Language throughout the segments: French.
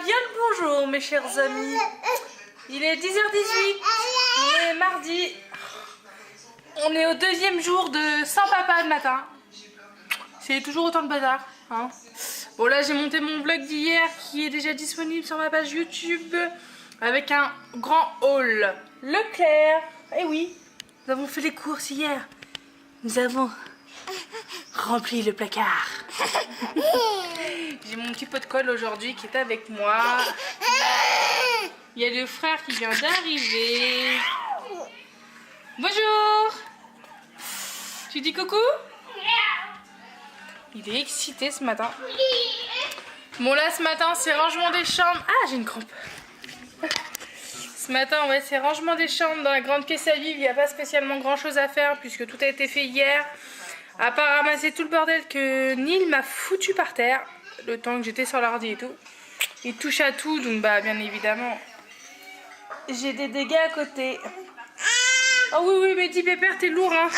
bien le bonjour mes chers amis. Il est 10h18, on est mardi. On est au deuxième jour de sans papa le matin. C'est toujours autant de bazar. Hein. Bon là j'ai monté mon vlog d'hier qui est déjà disponible sur ma page YouTube. Avec un grand haul Leclerc. Eh oui, nous avons fait les courses hier. Nous avons rempli le placard. J'ai mon petit pot de colle aujourd'hui qui est avec moi. Il y a le frère qui vient d'arriver. Bonjour. Tu dis coucou? Il est excité ce matin. Bon là ce matin c'est rangement des chambres. Ah j'ai une crampe. Ce matin ouais c'est rangement des chambres dans la grande pièce à vivre. Il n'y a pas spécialement grand chose à faire puisque tout a été fait hier. À part ramasser tout le bordel que Neil m'a foutu par terre. Le temps que j'étais sur l'ordi et tout. Il touche à tout donc bah bien évidemment j'ai des dégâts à côté. Oh oui oui mais dis Pépère t'es lourd hein.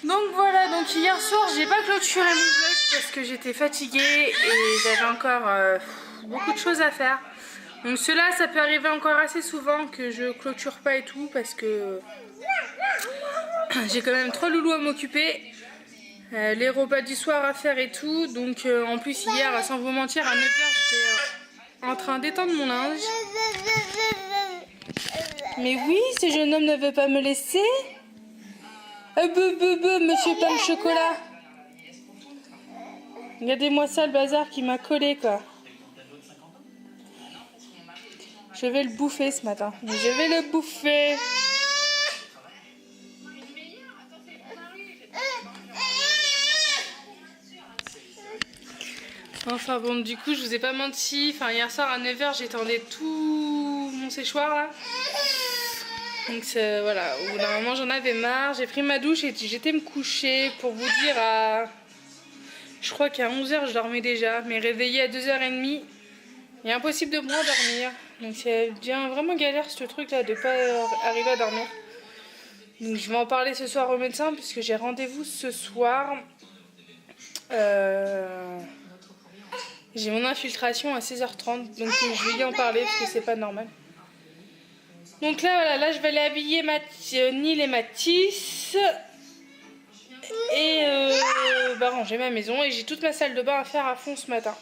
Donc voilà, donc hier soir j'ai pas clôturé mon vlog parce que j'étais fatiguée et j'avais encore beaucoup de choses à faire. Donc cela ça peut arriver encore assez souvent que je clôture pas et tout parce que j'ai quand même 3 loulous à m'occuper. Les repas du soir à faire et tout. Donc en plus hier, sans vous mentir, à 9h j'étais en train d'étendre mon linge. Mais oui, ce jeune homme ne veut pas me laisser. Monsieur pain de chocolat. Regardez-moi ça, le bazar qui m'a collé quoi. Je vais le bouffer ce matin. Je vais le bouffer. Enfin bon, du coup, je vous ai pas menti. Enfin, hier soir à 9h, j'étendais tout mon séchoir là. Donc voilà, au bout d'un moment j'en avais marre, j'ai pris ma douche et j'étais me coucher pour vous dire à... Je crois qu'à 11h je dormais déjà, mais réveillée à 2h30, il est impossible de moi dormir. Donc c'est bien vraiment galère ce truc là de pas arriver à dormir. Donc je vais en parler ce soir au médecin puisque j'ai rendez-vous ce soir. J'ai mon infiltration à 16h30, donc je vais y en parler parce que c'est pas normal. Donc là, voilà, là je vais aller habiller Neil et Mathis et ranger ma maison. Et j'ai toute ma salle de bain à faire à fond ce matin.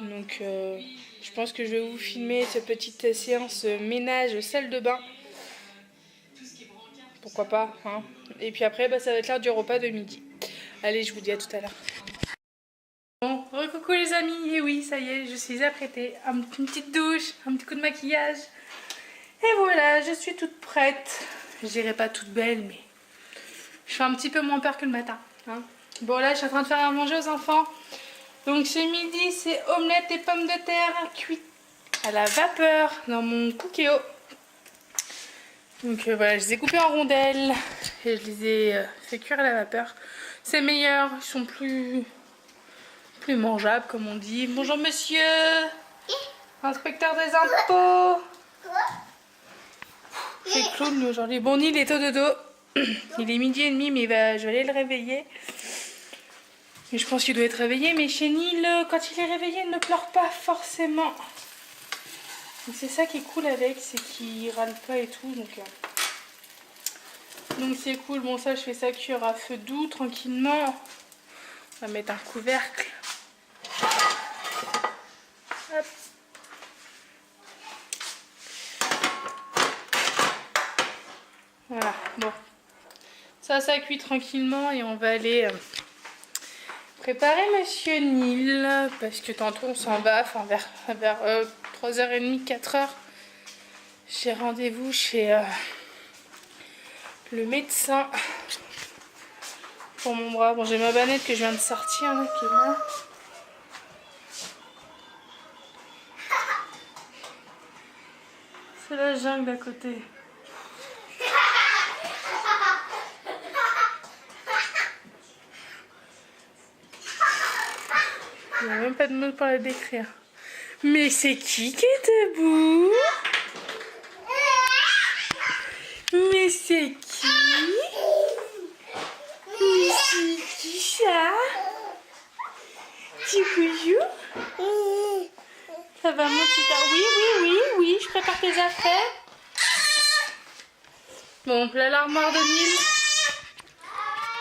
Donc je pense que je vais vous filmer cette petite séance ménage salle de bain. Pourquoi pas, hein. Et puis après, bah, ça va être l'heure du repas de midi. Allez, je vous dis à tout à l'heure. Bon, coucou les amis, et oui, ça y est, je suis apprêtée. Une petite douche, un petit coup de maquillage. Et voilà, je suis toute prête. Je dirais pas toute belle, mais je fais un petit peu moins peur que le matin. Hein. Bon là, je suis en train de faire à manger aux enfants. Donc ce midi, c'est omelette et pommes de terre cuites à la vapeur dans mon Cookéo. Donc voilà, je les ai coupées en rondelles et je les ai fait cuire à la vapeur. C'est meilleur, ils sont plus mangeables comme on dit. Bonjour monsieur, inspecteur des impôts. C'est clown aujourd'hui. Bon, Neil est au dodo. Il est 12h30, mais je vais aller le réveiller. Mais je pense qu'il doit être réveillé. Mais chez Neil, quand il est réveillé, il ne pleure pas forcément. Donc c'est ça qui est cool avec, c'est qu'il râle pas et tout. Donc c'est cool. Bon, ça, je fais ça cuire à feu doux, tranquillement. On va mettre un couvercle. Hop. Voilà, bon. Ça cuit tranquillement et on va aller préparer monsieur Neil. Parce que tantôt on s'en va, enfin vers 3h30, 4h. J'ai rendez-vous chez le médecin pour mon bras. Bon, j'ai ma banette que je viens de sortir là, qui est là. C'est la jungle à côté. Il n'y a même pas de mots pour la décrire. Mais c'est qui est debout? Mais c'est qui? Mais c'est qui ça? petit couillou. Ça va mon petit... Oui, je prépare tes affaires. Bon, là l'armoire de Nil.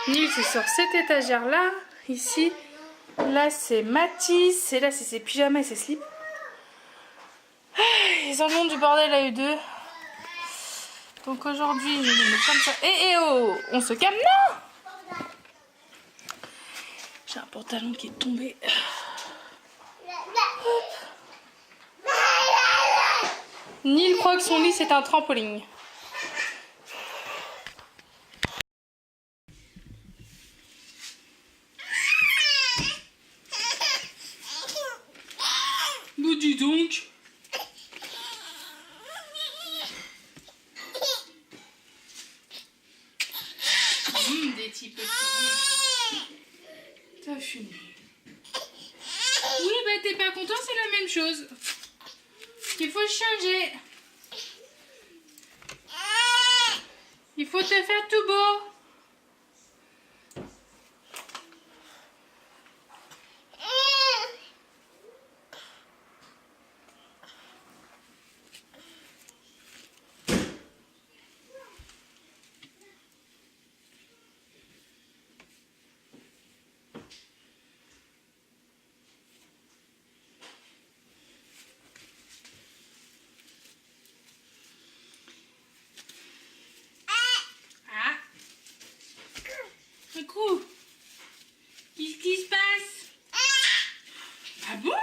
Nil c'est sur cette étagère là, ici. Là c'est Mathis, et là c'est ses pyjamas et ses slips. Ils en ont du bordel à eux deux. Donc aujourd'hui je vais mettre comme ça. Oh, on se calme, non. J'ai un pantalon qui est tombé. Hop. Nil croit que son lit c'est un trampoline. Bah dis donc. Des petits petits. T'as fini. Oui, bah t'es pas content, c'est la même chose. Il faut changer. Il faut te faire tout beau. Qu'est-ce qui se passe? Ah bon?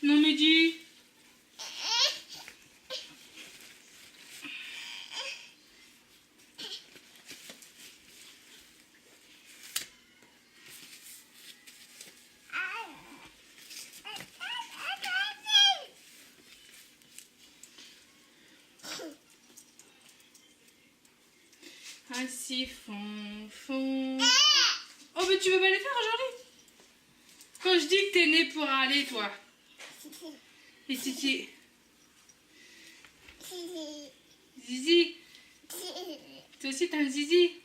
Non mais dis. Un siphon, fond. Oh mais tu veux pas les faire aujourd'hui? Quand je dis que t'es né pour aller, toi. Et si tu... Zizi. Toi aussi t'as un zizi.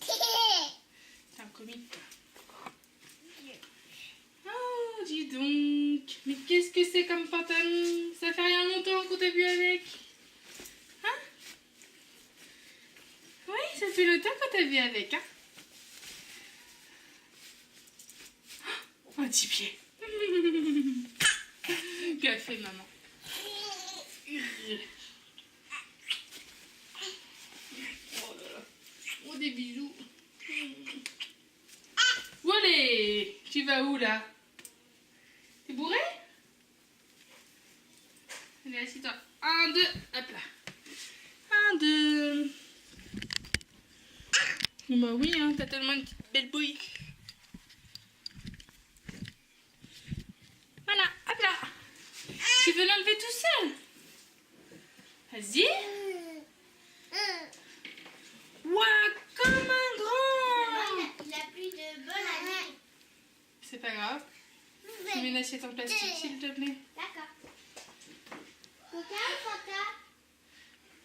T'es un comique, toi. Oh, dis donc. Mais qu'est-ce que c'est comme pantalon? Ça fait rien longtemps qu'on t'a vu avec. Hein? Oui, ça fait longtemps qu'on t'a vu avec, hein? Oh, un petit pied. Qu'a fait maman? Oh là là. Oh, des bisous. Où allez? Tu vas où là? T'es bourré? Allez, assieds-toi. 1, 2, hop là. 1, 2. Bah oui, hein, t'as tellement une petite belle bouille. Voilà, hop là. Tu veux l'enlever tout seul? Vas-y. Waouh, comme un grand. Il a plus de bonne année. C'est pas grave. Tu mets une assiette en plastique, s'il te plaît. D'accord. Fanta.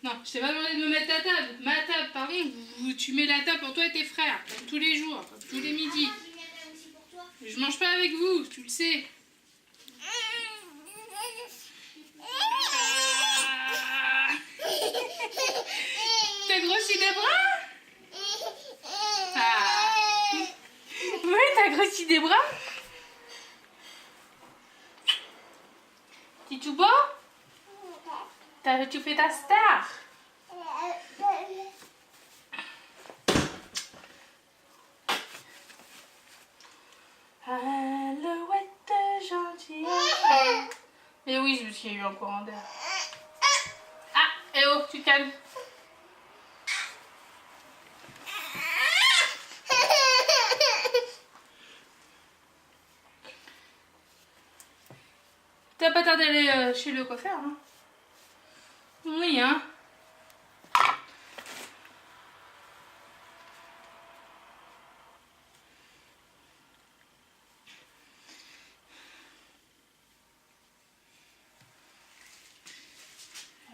Non, je t'ai pas demandé de me mettre ta table. Ma table, pardon. Tu mets la table pour toi et tes frères, comme tous les jours, comme tous les midis. Aussi pour toi. Je mange pas avec vous, tu le sais. T'as grossi des bras? Ah. Oui, t'as grossi des bras? T'es tout beau? Tu fais ta star? Alouette gentille. Mais oui, je me suis eu un courant d'air. Ah, eh oh, tu te calmes. T'as pas tardé d'aller chez le coiffeur, hein? Oui, hein?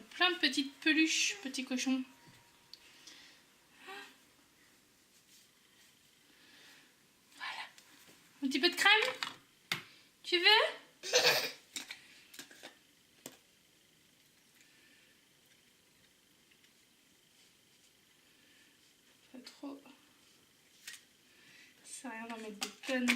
Plein de petites peluches, petits cochons. Tu veux? Pas trop. Ça sert à rien d'en mettre des tonnes.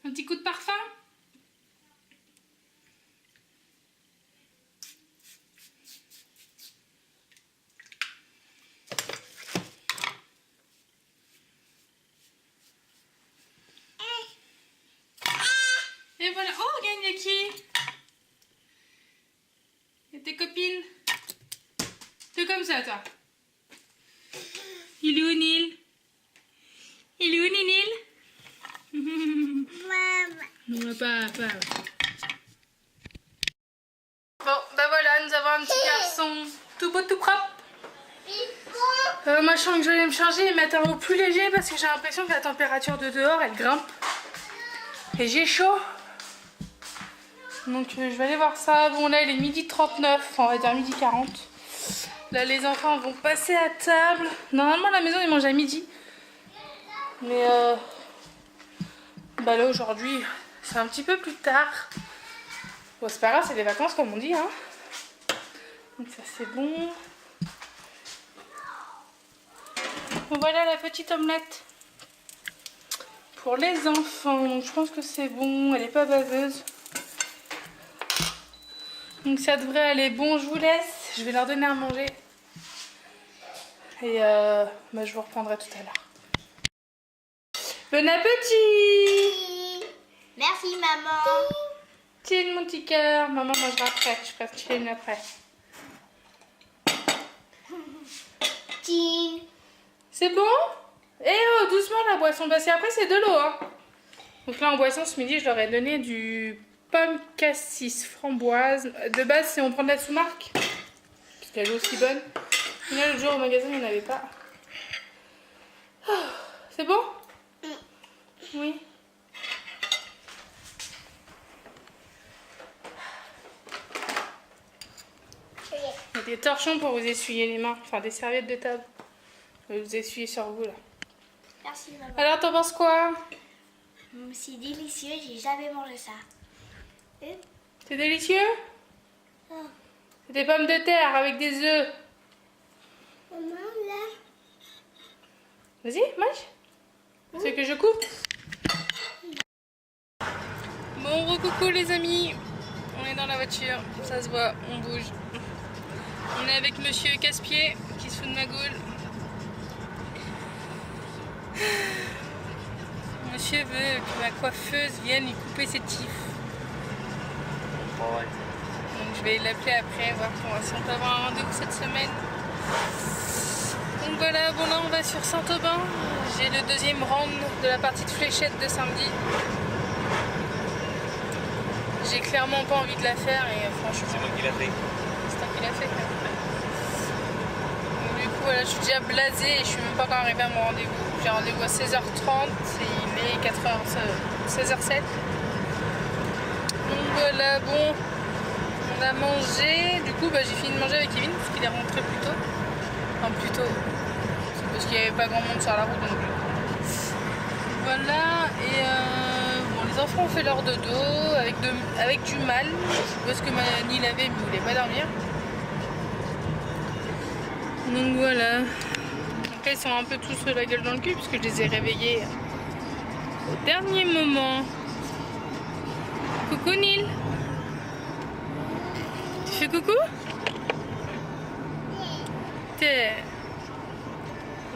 Un petit coup de parfum. Et voilà. Oh, regarde, il y a qui? Il y a tes copines. T'es comme ça, toi. Il est où, Nil? Il est où, Nil? Non, pas. Bon, bah voilà, nous avons un petit garçon tout beau, tout propre. Moi, je sens que je vais me changer et mettre un haut plus léger parce que j'ai l'impression que la température de dehors, elle grimpe. Et j'ai chaud. Donc, je vais aller voir ça. Bon, là, il est 12h39, on va dire 12h40. Là, les enfants vont passer à table. Normalement, à la maison, ils mangent à midi. Mais, bah là, aujourd'hui, c'est un petit peu plus tard. Bon, c'est pas grave, c'est des vacances, comme on dit, hein. Donc, ça, c'est bon. Voilà la petite omelette pour les enfants. Donc, je pense que c'est bon, elle est pas baveuse. Donc ça devrait aller. Bon, je vous laisse, je vais leur donner à manger. Et bah, je vous reprendrai tout à l'heure. Bon appétit! Merci maman. Tiens mon petit cœur, maman mangera après, je ferai chiller après. Tiens. C'est bon? Eh oh, doucement la boisson, parce qu'après c'est de l'eau, hein. Donc là en boisson ce midi je leur ai donné du pomme cassis framboise. De base c'est on prend de la sous-marque, parce qu'elle est aussi bonne. Mais là l'autre jour au magasin il n'y en avait pas. Oh, c'est bon? Oui. Il y a des torchons pour vous essuyer les mains, enfin des serviettes de table. Vous essuyez sur vous là. Merci maman. Alors t'en penses quoi? C'est délicieux, j'ai jamais mangé ça. C'est délicieux? Oh. C'est des pommes de terre avec des œufs. Maman là. Vas-y, mange. C'est que je coupe. Bon, recoucou les amis. On est dans la voiture, ça se voit, on bouge. On est avec monsieur Casse-Pied qui se fout de ma gaule. Monsieur veut que ma coiffeuse vienne lui couper ses tifs. Donc je vais l'appeler après, voir si on peut avoir un rendez-vous cette semaine. Donc voilà, bon là on va sur Saint-Aubin. J'ai le deuxième round de la partie de fléchette de samedi. J'ai clairement pas envie de la faire et franchement... C'est moi qui l'ai fait. C'est toi qui l'as fait quand même. Donc du coup voilà, je suis déjà blasée et je suis même pas encore arrivée à mon rendez-vous. J'ai rendez-vous à 16h30 et il est 16h07. Donc voilà, bon, on a mangé. Du coup bah, j'ai fini de manger avec Kevin parce qu'il est rentré plus tôt. Enfin plus tôt, c'est parce qu'il n'y avait pas grand monde sur la route donc voilà. Et bon, les enfants ont fait leur dodo avec du mal parce que Mani l'avait mais il voulait pas dormir. Donc voilà. Après ils sont un peu tous la gueule dans le cul puisque je les ai réveillés au dernier moment. Coucou Nil. Tu fais coucou?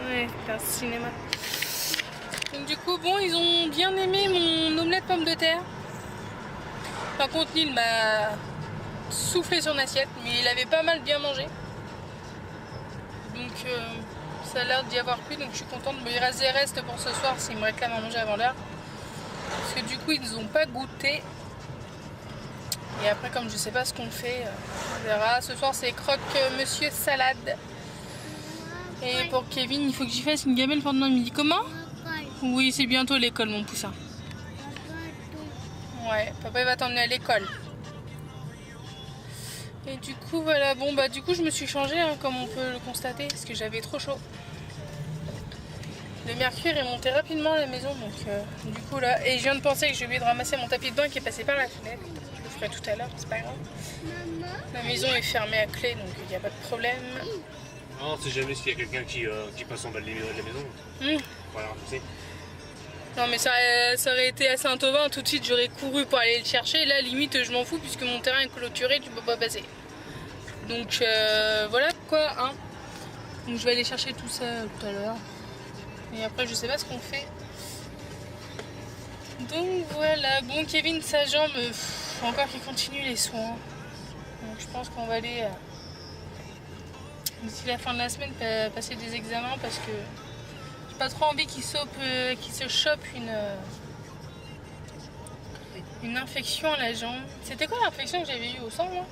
Ouais, c'est un cinéma. Donc du coup, bon, ils ont bien aimé mon omelette pomme de terre. Par contre, Nil m'a soufflé son assiette, mais il avait pas mal bien mangé. Donc ça a l'air d'y avoir plu, donc je suis contente. Mais il reste des restes pour ce soir s'ils me réclament à manger avant l'heure. Parce que du coup, ils n'ont pas goûté. Et après, comme je sais pas ce qu'on fait, on verra. Ce soir, c'est croque monsieur salade. Et pour Kevin, il faut que j'y fasse une gamelle pendant le midi. Comment? Oui, c'est bientôt l'école, mon poussin. Ouais, papa il va t'emmener à l'école. Et du coup voilà, bon bah du coup je me suis changée hein, comme on peut le constater parce que j'avais trop chaud. Le mercure est monté rapidement à la maison donc du coup là, et je viens de penser que j'ai oublié de ramasser mon tapis de bain qui est passé par la fenêtre. Je le ferai tout à l'heure, c'est pas grave. La maison est fermée à clé donc il n'y a pas de problème. Non, on sait jamais s'il y a quelqu'un qui passe en bas de la maison. Voilà, tu sais. Non mais ça aurait été à Saint-Aubin, tout de suite j'aurais couru pour aller le chercher. Là limite je m'en fous puisque mon terrain est clôturé, tu peux pas passer. Donc voilà quoi hein. Donc je vais aller chercher tout ça tout à l'heure. Et après je sais pas ce qu'on fait. Donc voilà, bon Kevin sa jambe, faut encore qu'il continue les soins. Donc je pense qu'on va aller d'ici la fin de la semaine passer des examens parce que j'ai pas trop envie qu'il se chope une infection à la jambe. C'était quoi l'infection que j'avais eue au sang moi?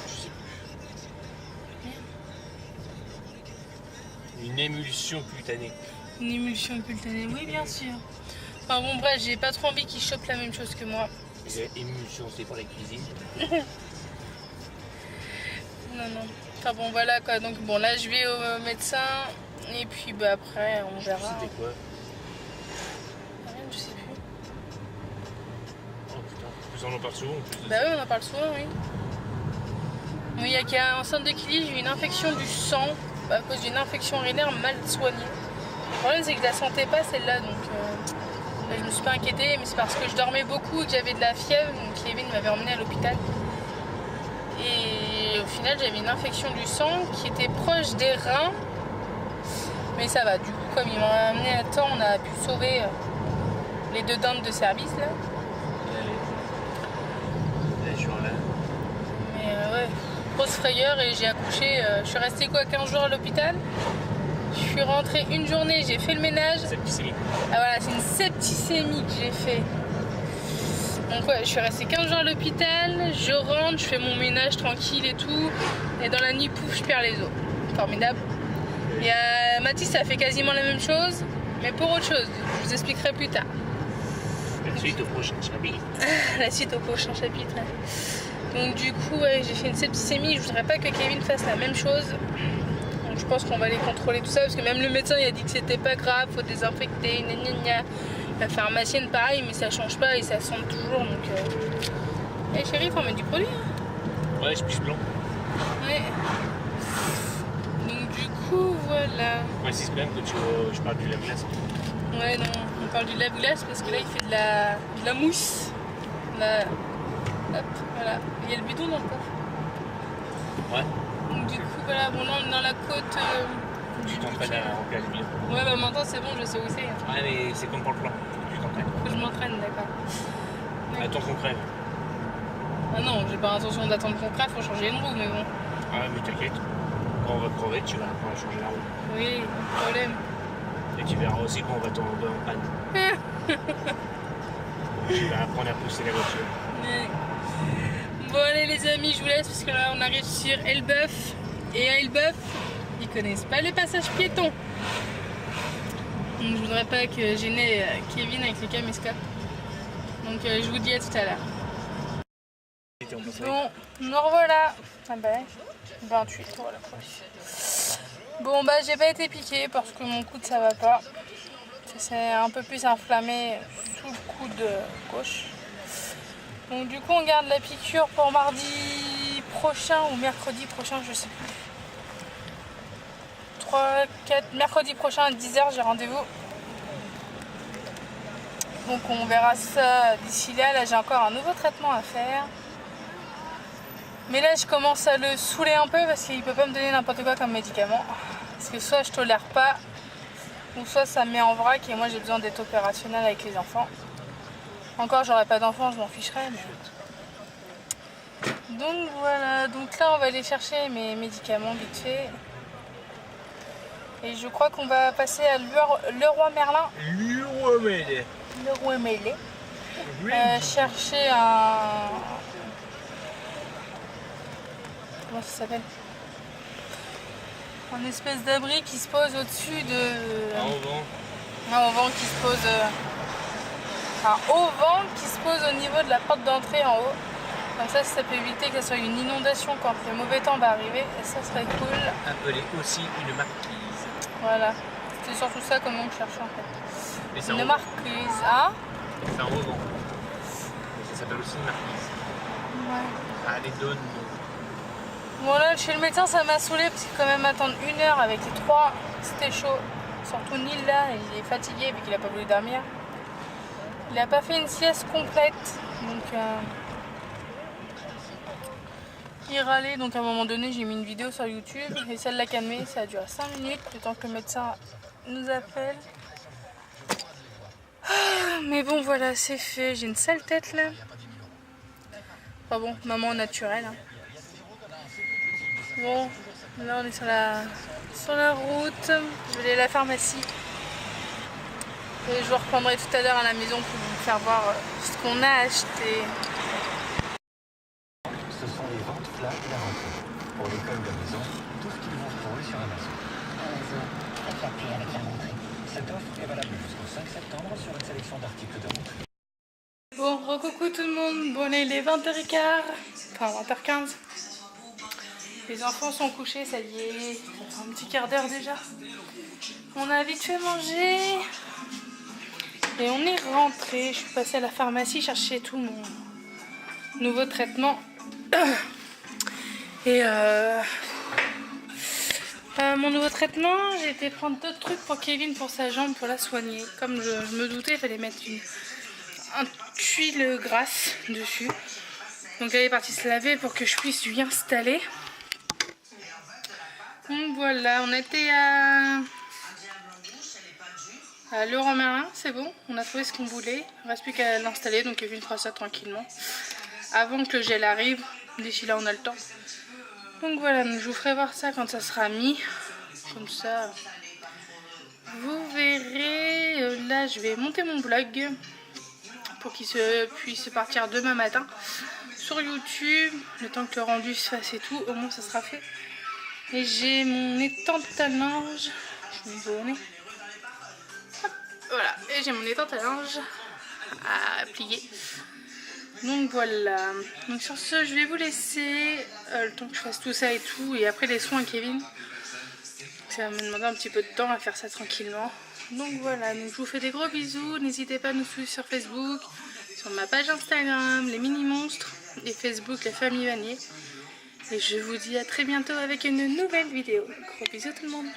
Je sais plus. Une émulsion cutanée. Une émulsion cutanée, oui bien sûr. Enfin bon bref, j'ai pas trop envie qu'il chope la même chose que moi. Émulsion c'est pour la cuisine. Non. Enfin bon voilà quoi, donc bon là je vais au médecin et puis bah après on verra. C'était quoi? Rien, je sais plus. Oh putain, vous en parle souvent en plus. Bah oui on en parle souvent oui. Oui, il y a qu'un centre de Killy, j'ai eu une infection du sang à cause d'une infection urinaire mal soignée. Le problème c'est que je la sentais pas celle-là donc bah, je me suis pas inquiétée mais c'est parce que je dormais beaucoup et que j'avais de la fièvre donc Kevin m'avait emmenée à l'hôpital. Et au final j'avais une infection du sang qui était proche des reins. Mais ça va, du coup comme il m'a amené à temps, on a pu sauver les 2 dindes de service là. Mais ouais, grosse frayeur et j'ai accouché, je suis restée quoi 15 jours à l'hôpital. Je suis rentrée une journée, j'ai fait le ménage. Septicémie. Ah voilà, c'est une septicémie que j'ai fait. Donc ouais, je suis restée 15 jours à l'hôpital, je rentre, je fais mon ménage tranquille et tout. Et dans la nuit, pouf, je perds les os. Formidable. Et Mathis, ça fait quasiment la même chose, mais pour autre chose. Je vous expliquerai plus tard. La suite au prochain chapitre. La suite au prochain chapitre. Donc du coup, ouais, j'ai fait une septicémie. Je voudrais pas que Kevin fasse la même chose. Donc je pense qu'on va aller contrôler tout ça parce que même le médecin il a dit que c'était pas grave, faut désinfecter, gna gna gna. La pharmacienne pareil, mais ça change pas et ça sent toujours donc. Eh chérie, faut mettre du produit. Hein. Ouais, je pisse blanc. Ouais. Donc du coup, voilà. Ouais, c'est quand même que je parle du lave-glace. Ouais, non, on parle du lave-glace parce que là il fait de la mousse. Hop, voilà. Il y a le bidon dans le coffre. Ouais. Donc du coup, voilà, bon là on est dans la côte Tu t'entraînes à remplir le bidon. Ouais, bah maintenant c'est bon, je sais où c'est. Ouais, mais c'est comme pour le plan. Tu t'entraînes. Faut que je m'entraîne, d'accord. Ouais. Attends qu'on crève. Ah non, j'ai pas l'intention d'attendre qu'on crève, faut changer une roue, mais bon. Ah, mais t'inquiète. Quand on va crever, tu vas apprendre à changer la roue. Oui, problème. Et tu verras aussi quand on va tomber en panne. Tu vas apprendre à pousser la voiture. Ouais. Bon allez les amis, je vous laisse parce que là on arrive sur Elbeuf. Et à Elbeuf, ils connaissent pas les passages piétons. Donc je voudrais pas que gêner Kevin avec les caméscopes. Donc je vous dis à tout à l'heure. Bon, nous revoilà. Ah bah 28, voilà. Bon bah j'ai pas été piquée parce que mon coude ça va pas. Ça s'est un peu plus inflammé sous le coude gauche. Donc du coup on garde la piqûre pour mardi prochain ou mercredi prochain, je sais plus. 4, mercredi prochain à 10h j'ai rendez-vous. Donc on verra ça d'ici là. Là j'ai encore un nouveau traitement à faire. Mais là je commence à le saouler un peu parce qu'il peut pas me donner n'importe quoi comme médicament. Parce que soit je tolère pas, ou soit ça me met en vrac et moi j'ai besoin d'être opérationnelle avec les enfants. Encore j'aurais pas d'enfants, je m'en ficherais. Mais... Donc voilà, donc là on va aller chercher mes médicaments vite fait. Et je crois qu'on va passer à Leroy Merlin. Leroy Merlin. Leroy Merlin. Chercher un... Comment ça s'appelle? Un espèce d'abri qui se pose au-dessus de... Un auvent. Un auvent qui se pose... Un auvent qui se pose au niveau de la porte d'entrée en haut. Comme ça peut éviter que ce soit une inondation quand le mauvais temps va arriver. Et ça serait cool. Appelée aussi une marquise. Voilà. C'était surtout ça comme on cherchait en fait. Mais c'est Une en marquise. Hein? C'est en rebond. Mais ça s'appelle aussi une marquise. Ouais. Ah, les donnes. Bon là, chez le médecin ça m'a saoulé parce qu'il quand même attendre 1 heure avec les 3. C'était chaud. Surtout Neil là, il est fatigué vu qu'il a pas voulu dormir. Il a pas fait une sieste complète. Donc il râlait, donc à un moment donné j'ai mis une vidéo sur YouTube et celle l'a calmé, ça a duré 5 minutes le temps que le médecin nous appelle. Mais bon voilà, c'est fait, j'ai une sale tête là. Enfin bon, maman naturelle. Hein. Bon, là on est sur la route, je vais aller à la pharmacie. Et je vous reprendrai tout à l'heure à la maison pour vous faire voir ce qu'on a acheté. Ce sont les ventes flash de la rentrée. Pour l'école de la maison, tout ce qu'ils vont trouver sur Amazon. Amazon, faites la paix avec la rentrée. Cette offre est valable jusqu'au 5 septembre sur une sélection d'articles de rentrée. Bon, recoucou tout le monde. Bon, là il est 20h15, enfin 20h15. Les enfants sont couchés, ça y est, ça fait un petit quart d'heure déjà. On a vite fait manger et on est rentré. Je suis passée à la pharmacie chercher tout mon nouveau traitement. Et mon nouveau traitement, j'ai été prendre d'autres trucs pour Kevin pour sa jambe pour la soigner. Comme je me doutais, il fallait mettre un tuile grasse dessus. Donc elle est partie se laver pour que je puisse lui installer. Donc voilà, on était à Leroy Merlin, c'est bon, on a trouvé ce qu'on voulait. Il ne reste plus qu'à l'installer, donc Kevin fera ça tranquillement. Avant que le gel arrive, d'ici là on a le temps. Donc voilà, donc je vous ferai voir ça quand ça sera mis. Comme ça, vous verrez. Là je vais monter mon vlog pour qu'il puisse partir demain matin sur YouTube. Le temps que le rendu se fasse et tout, au moins ça sera fait. Et j'ai mon étante à linge. Je vais me donner. Hop, voilà, et j'ai mon étante à linge à plier. Donc voilà. Donc sur ce, je vais vous laisser le temps que je fasse tout ça et tout. Et après les soins à Kevin. Ça va me demander un petit peu de temps à faire ça tranquillement. Donc voilà, donc je vous fais des gros bisous. N'hésitez pas à nous suivre sur Facebook, sur ma page Instagram, les mini monstres, et Facebook, la famille Vanier. Et je vous dis à très bientôt avec une nouvelle vidéo. Gros bisous tout le monde.